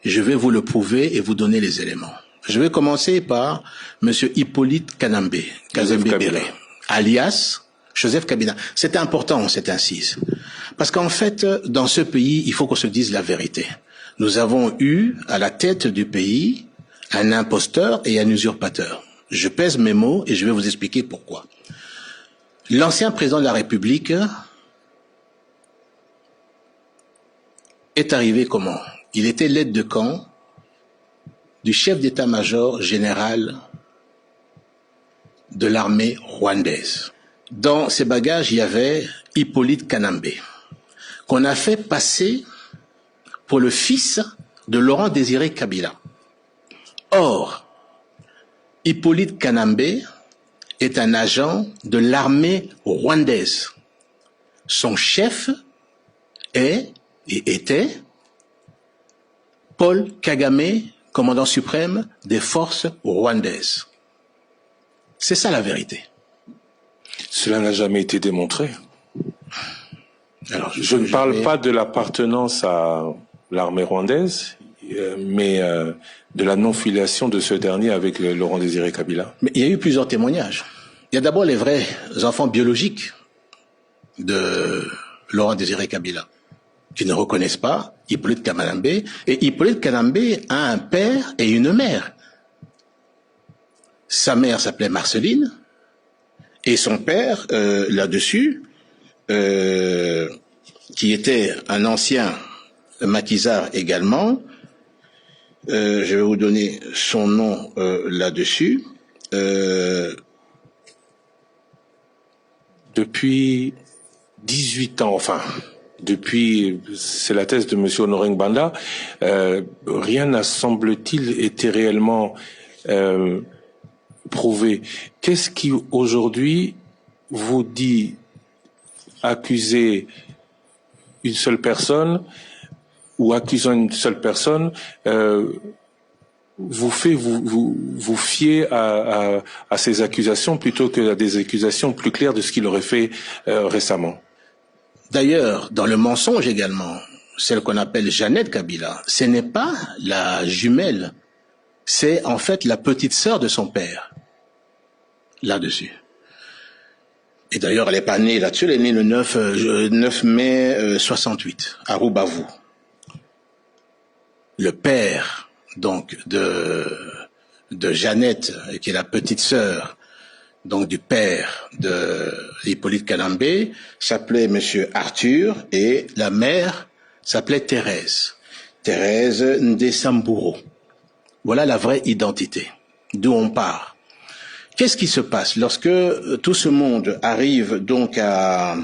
Je vais vous le prouver et vous donner les éléments. Je vais commencer par Monsieur Hippolyte Kanambe, Kazembe-Béré, alias Joseph Kabila. C'est important, cette incise. Parce qu'en fait, dans ce pays, il faut qu'on se dise la vérité. Nous avons eu, à la tête du pays, un imposteur et un usurpateur. Je pèse mes mots et je vais vous expliquer pourquoi. L'ancien président de la République est arrivé comment? Il était l'aide de camp du chef d'état-major général de l'armée rwandaise. Dans ses bagages, il y avait Hippolyte Kanambe, qu'on a fait passer pour le fils de Laurent Désiré Kabila. Or, Hippolyte Kanambe est un agent de l'armée rwandaise. Son chef est et était Paul Kagame, commandant suprême des forces rwandaises. C'est ça la vérité. Cela n'a jamais été démontré. Alors, je ne parle pas de l'appartenance à l'armée rwandaise, mais de la non-filiation de ce dernier avec Laurent Désiré Kabila. Mais il y a eu plusieurs témoignages. Il y a d'abord les vrais enfants biologiques de Laurent Désiré Kabila, qui ne reconnaissent pas Hippolyte Kanambe. Et Hippolyte Kanambe a un père et une mère. Sa mère s'appelait Marceline, et son père, là-dessus, qui était un ancien maquisard également, je vais vous donner son nom là-dessus. Depuis 18 ans, enfin, depuis, c'est la thèse de M. Honoré Ngbanda, rien n'a, semble-t-il, été réellement prouvé. Qu'est-ce qui, aujourd'hui, vous dit accuser une seule personne ou accusant une seule personne vous fait vous fier à ces accusations plutôt que à des accusations plus claires de ce qu'il aurait fait récemment? D'ailleurs, dans le mensonge également, celle qu'on appelle Jeannette Kabila, ce n'est pas la jumelle, c'est en fait la petite sœur de son père, là-dessus. Et d'ailleurs, elle n'est pas née là-dessus, elle est née le 9 mai 68, à Rubavu. Le père, donc, de Jeannette, qui est la petite sœur, donc du père de Hippolyte Kanambe, s'appelait Monsieur Arthur, et la mère s'appelait Thérèse Ndesamburo. Voilà la vraie identité, d'où on part. Qu'est-ce qui se passe lorsque tout ce monde arrive donc à